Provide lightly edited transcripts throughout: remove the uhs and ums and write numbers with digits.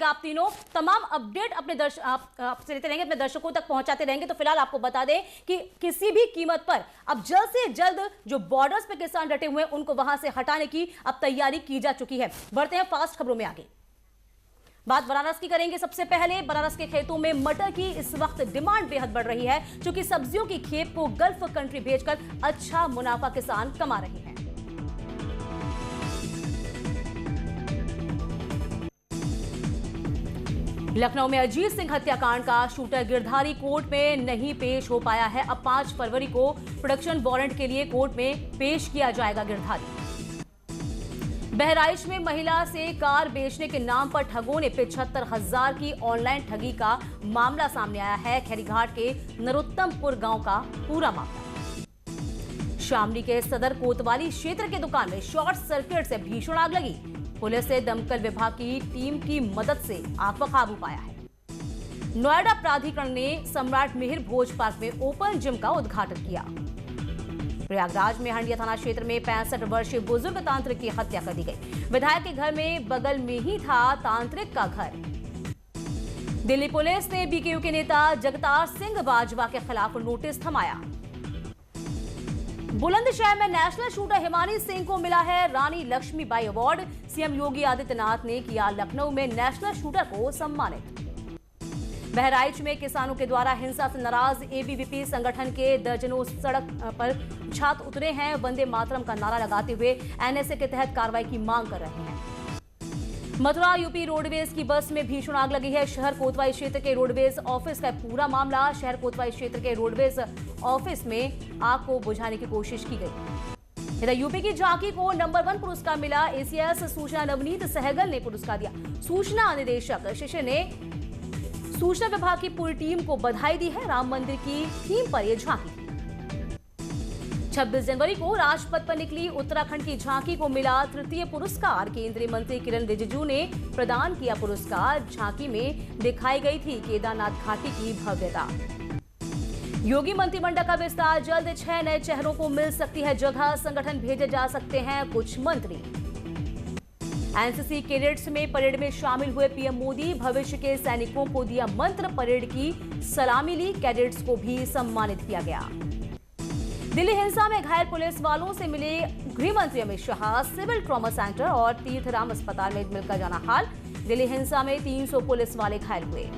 आप तीनों तमाम अपडेट अपने आपसे लेते रहेंगे, अपने दर्शकों तक पहुंचाते रहेंगे। तो फिलहाल आपको बता दें कि किसी भी कीमत पर अब जल्द से जल्द जो बॉर्डर्स पे किसान डटे हुए हैं उनको वहां से हटाने की अब तैयारी की जा चुकी है। बढ़ते हैं फास्ट खबरों में आगे। बात बनारस की करेंगे। सबसे पहले बनारस के खेतों में मटर की इस वक्त डिमांड बेहद बढ़ रही है, क्योंकि सब्जियों की खेप को गल्फ कंट्री भेजकर अच्छा मुनाफा किसान कमा रहे हैं। लखनऊ में अजीत सिंह हत्याकांड का शूटर गिरधारी कोर्ट में नहीं पेश हो पाया है। अब 5 फरवरी को प्रोडक्शन वारंट के लिए कोर्ट में पेश किया जाएगा गिरधारी। बहराइच में महिला से कार बेचने के नाम पर ठगों ने 75,000 की ऑनलाइन ठगी का मामला सामने आया है। खैरीघाट के नरोत्तमपुर गांव का पूरा मामला। शामली के सदर कोतवाली क्षेत्र के दुकान में शॉर्ट सर्किट से भीषण आग लगी। पुलिस ने दमकल विभाग की टीम की मदद से आग पर काबू पाया है। नोएडा प्राधिकरण ने सम्राट मिहिर भोज पार्क में ओपन जिम का उद्घाटन किया। प्रयागराज में हंडिया थाना क्षेत्र में 65 वर्षीय बुजुर्ग तांत्रिक की हत्या कर दी गई। विधायक के घर में बगल में ही था तांत्रिक का घर। दिल्ली पुलिस ने बीकेयू के नेता जगतार सिंह बाजवा के खिलाफ नोटिस थमाया। बुलंदशहर में नेशनल शूटर हिमानी सिंह को मिला है रानी लक्ष्मीबाई अवार्ड। सीएम योगी आदित्यनाथ ने किया लखनऊ में नेशनल शूटर को सम्मानित। बहराइच में किसानों के द्वारा हिंसा से नाराज एबीवीपी संगठन के दर्जनों सड़क पर छात्र उतरे हैं। वंदे मातरम का नारा लगाते हुए एनएसए के तहत कार्रवाई की मांग कर रहे हैं। मथुरा यूपी रोडवेज की बस में भीषण आग लगी है। शहर कोतवाली क्षेत्र के रोडवेज ऑफिस का पूरा मामला। शहर कोतवाली क्षेत्र के रोडवेज ऑफिस में आग को बुझाने की कोशिश की गई। इधर यूपी की झांकी को नंबर 1 पुरस्कार मिला। एसीएस सूचना नवनीत सहगल ने पुरस्कार दिया। सूचना निदेशक शिशिर ने सूचना विभाग की पूरी टीम को बधाई दी है। राम मंदिर की थीम पर यह झांकी। 26 जनवरी को राजपथ पर निकली उत्तराखंड की झांकी को मिला तृतीय पुरस्कार। केंद्रीय मंत्री किरण रिजिजू ने प्रदान किया पुरस्कार। झांकी में दिखाई गई थी केदारनाथ घाटी की भव्यता। योगी मंत्रिमंडल का विस्तार जल्द 6 नए चेहरों को मिल सकती है जगह। संगठन भेजे जा सकते हैं कुछ मंत्री। एनसीसी कैडेट्स में परेड में शामिल हुए पीएम मोदी। भविष्य के सैनिकों को दिया मंत्र। परेड की सलामी ली। कैडेट्स को भी सम्मानित किया गया। दिल्ली हिंसा में घायल पुलिस वालों से मिले गृह मंत्री Amit Shah. Civil trauma centre और तीर्थराम अस्पताल में मिलकर जाना हाल। दिल्ली हिंसा में 300 पुलिस वाले घायल हुए।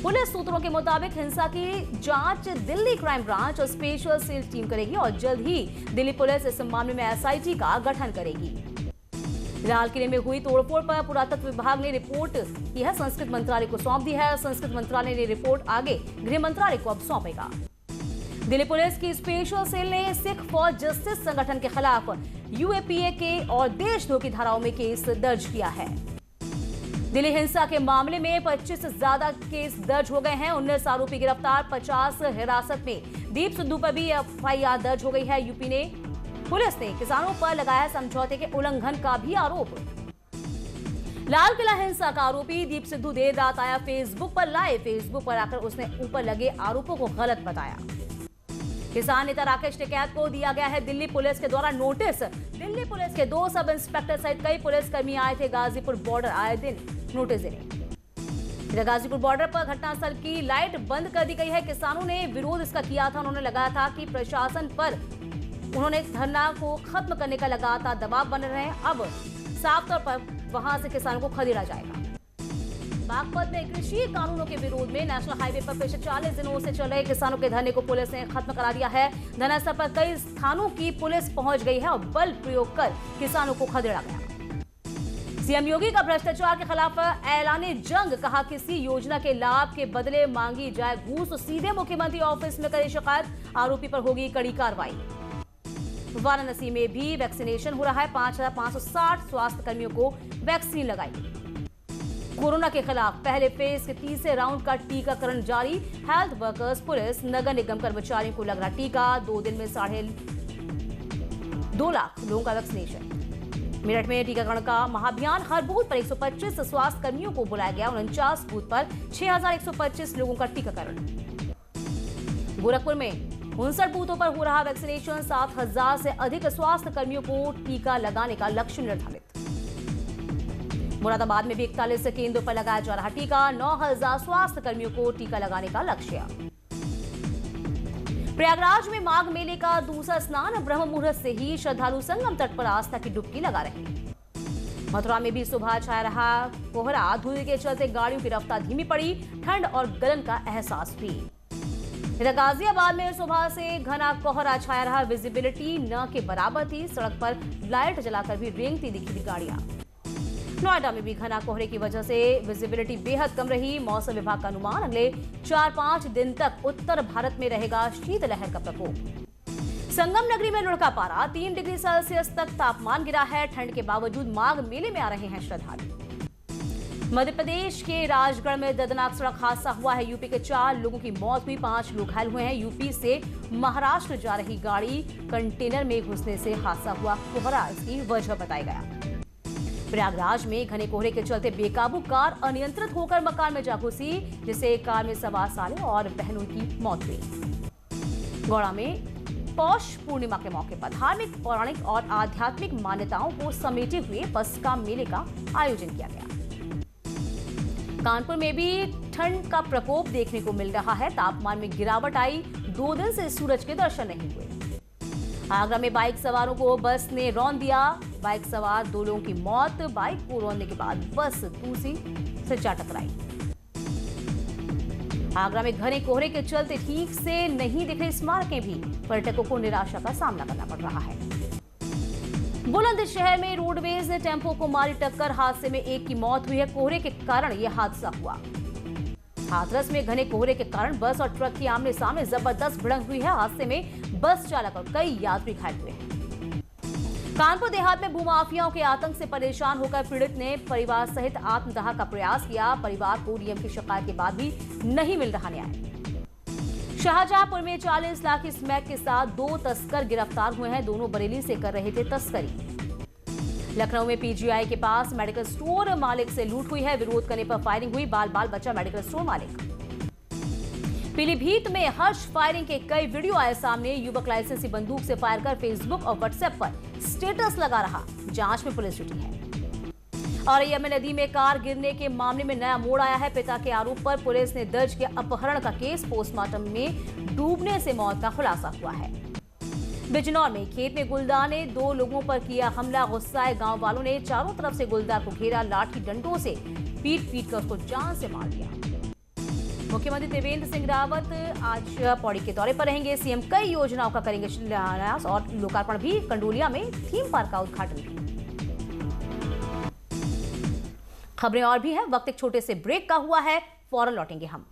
पुलिस सूत्रों के मुताबिक हिंसा की जांच दिल्ली क्राइम ब्रांच और स्पेशल सेल टीम करेगी और जल्द ही दिल्ली पुलिस इस मामले में एसआईटी का गठन करेगी। लाल किले में हुई तोड़फोड़ पर पुरातत्व विभाग ने रिपोर्ट की है, संस्कृत मंत्रालय को सौंप दी है। संस्कृत मंत्रालय ने रिपोर्ट आगे गृह मंत्रालय को अब सौंपेगा। दिल्ली पुलिस की स्पेशल सेल ने सिख फॉर जस्टिस संगठन के खिलाफ यूएपीए के और देशद्रोह की धाराओं में केस दर्ज किया है। दिल्ली हिंसा के मामले में 25 से ज्यादा केस दर्ज हो गए हैं। 19 आरोपी गिरफ्तार, 50 हिरासत में। दीप सिद्धू पर भी एफआईआर दर्ज हो गई है। यूपी ने पुलिस ने किसानों पर लगाया समझौते के उल्लंघन का भी आरोप। लाल किला हिंसा का आरोपी दीप सिद्धू देर रात आया फेसबुक पर लाइव। फेसबुक पर आकर उसने ऊपर लगे आरोपों को गलत बताया। किसान नेता राकेश टिकैत को दिया गया है दिल्ली पुलिस के द्वारा नोटिस। दिल्ली पुलिस के 2 सब इंस्पेक्टर सहित कई पुलिसकर्मी आए थे गाजीपुर बॉर्डर आए दिन नोटिस देने। गाजीपुर बॉर्डर पर घटनास्थल की लाइट बंद कर दी गई है। किसानों ने विरोध इसका किया था। उन्होंने लगाया था कि प्रशासन पर उन्होंने धरना को खत्म करने का लगातार दबाव बन रहे हैं। अब साफ तौर पर वहां से किसानों को खदेड़ा जाएगा। बागपत में कृषि कानूनों के विरोध में नेशनल हाईवे पर पिछले 40 दिनों से चल रहे किसानों के धरने को पुलिस ने खत्म करा दिया है। धरनास्थल पर कई स्थानों की पुलिस पहुंच गई है और बल प्रयोग कर किसानों को खदेड़ा गया। सीएम योगी का भ्रष्टाचार के खिलाफ ऐलाने जंग। कहा किसी योजना के लाभ के बदले मांगी जाए घूस तो सीधे मुख्यमंत्री ऑफिस में करे शिकायत। आरोपी पर होगी कड़ी कार्रवाई। वाराणसी में भी वैक्सीनेशन हो रहा है। 5,560 स्वास्थ्य कर्मियों को वैक्सीन लगाई। कोरोना के खिलाफ पहले फेज के तीसरे राउंड का टीकाकरण जारी। हेल्थ वर्कर्स, पुलिस, नगर निगम कर्मचारियों को लग रहा टीका। 2 दिन में 2.5 लाख लोगों का वैक्सीनेशन। मेरठ में टीकाकरण का महाअभियान। हर बूथ पर 125 स्वास्थ्य कर्मियों को बुलाया गया। 49 बूथ पर 6,125 लोगों का टीकाकरण। गोरखपुर में 59 बूथों पर हो रहा वैक्सीनेशन। 7,000 से अधिक स्वास्थ्य कर्मियों को टीका लगाने का लक्ष्य निर्धारित। मुरादाबाद में भी 41 केंद्रों पर लगाया जा रहा टीका। 9,000 स्वास्थ्य कर्मियों को टीका लगाने का लक्ष्य। प्रयागराज में माघ मेले का दूसरा स्नान। ब्रह्म मुहूर्त से ही श्रद्धालु संगम तट पर आस्था की डुबकी लगा रहे हैं। मथुरा में भी सुबह छाया रहा कोहरा। धूल के चलते गाड़ियों की रफ्तार धीमी पड़ी। ठंड और गलन का एहसास भी। इधर गाजियाबाद में सुबह से घना कोहरा छाया रहा। विजिबिलिटी न के बराबर थी। सड़क पर लाइट जलाकर भी रेंगती दिखी थी गाड़ियां। नोएडा में भी घना कोहरे की वजह से विजिबिलिटी बेहद कम रही। मौसम विभाग का अनुमान अगले 4-5 दिन तक उत्तर भारत में रहेगा शीतलहर का प्रकोप। संगम नगरी में लुढ़का पारा। 3 डिग्री सेल्सियस तक तापमान गिरा है। ठंड के बावजूद माघ मेले में आ रहे हैं श्रद्धालु। मध्य प्रदेश के राजगढ़ में दर्दनाक सड़क हादसा हुआ है। यूपी के 4 लोगों की मौत हुई, 5 लोग घायल हुए हैं। यूपी से महाराष्ट्र जा रही गाड़ी कंटेनर में घुसने से हादसा हुआ। कोहरा इसकी वजह बताया गया। प्रयागराज में घने कोहरे के चलते बेकाबू कार अनियंत्रित होकर मकान में जा घुसी, जिससे कार में सवार साले और बहनों की मौत हुई। गौड़ा में पौष पूर्णिमा के मौके पर धार्मिक, पौराणिक और आध्यात्मिक मान्यताओं को समेटे हुए पस्का मेले का आयोजन किया गया। कानपुर में भी ठंड का प्रकोप देखने को मिल रहा है। तापमान में गिरावट आई। 2 दिन से सूरज के दर्शन नहीं हुए। आगरा में बाइक सवारों को बस ने रौंद दिया। बाइक सवार 2 लोगों की मौत। बाइक को रौंदने के बाद बस दूसरी से जा टकराई। आगरा में घने कोहरे के चलते ठीक से नहीं दिख रही स्मारकें भी। पर्यटकों को निराशा का सामना करना पड़ रहा है। बुलंदशहर में रोडवेज ने टेम्पो को मारी टक्कर। हादसे में 1 की मौत हुई है। कोहरे के कारण यह हादसा हुआ। हाथरस में घने कोहरे के कारण बस और ट्रक की आमने सामने जबरदस्त भिड़ंत हुई है। हादसे में बस चालक और कई यात्री घायल हुए हैं। कानपुर देहात में भूमाफियाओं के आतंक से परेशान होकर पीड़ित ने परिवार सहित आत्मदाह का प्रयास किया। परिवार को डीएम की शिकायत के बाद भी नहीं मिल रहा न्याय। शाहजहांपुर में 40 लाख की स्मैक के साथ 2 तस्कर गिरफ्तार हुए हैं। दोनों बरेली से कर रहे थे तस्करी। लखनऊ में पीजीआई के पास मेडिकल स्टोर मालिक से लूट हुई है। विरोध करने पर फायरिंग हुई। बाल बाल बचा मेडिकल स्टोर मालिक। पीलीभीत में हर्ष फायरिंग के कई वीडियो आए सामने। युवक लाइसेंसी बंदूक से फायर कर फेसबुक और व्हाट्सएप पर स्टेटस लगा रहा। जांच में पुलिस जुटी है। और यमुना नदी में कार गिरने के मामले में नया मोड़ आया है। पिता के आरोप पर पुलिस ने दर्ज किया अपहरण का केस। पोस्टमार्टम में डूबने से मौत का खुलासा हुआ है। बिजनौर में खेत में गुलदार ने 2 लोगों पर किया हमला। गुस्साए गांव वालों ने चारों तरफ से गुलदार को घेरा। लाठी डंडों से पीट कर उसको जान से मार दिया। मुख्यमंत्री त्रिवेंद्र सिंह रावत आज पौड़ी के दौरे पर रहेंगे। सीएम कई योजनाओं का करेंगे शिलान्यास और लोकार्पण भी। कंडोलिया में थीम पार्क का उद्घाटन भी। खबरें और भी है। वक्त एक छोटे से ब्रेक का हुआ है। फौरन लौटेंगे हम।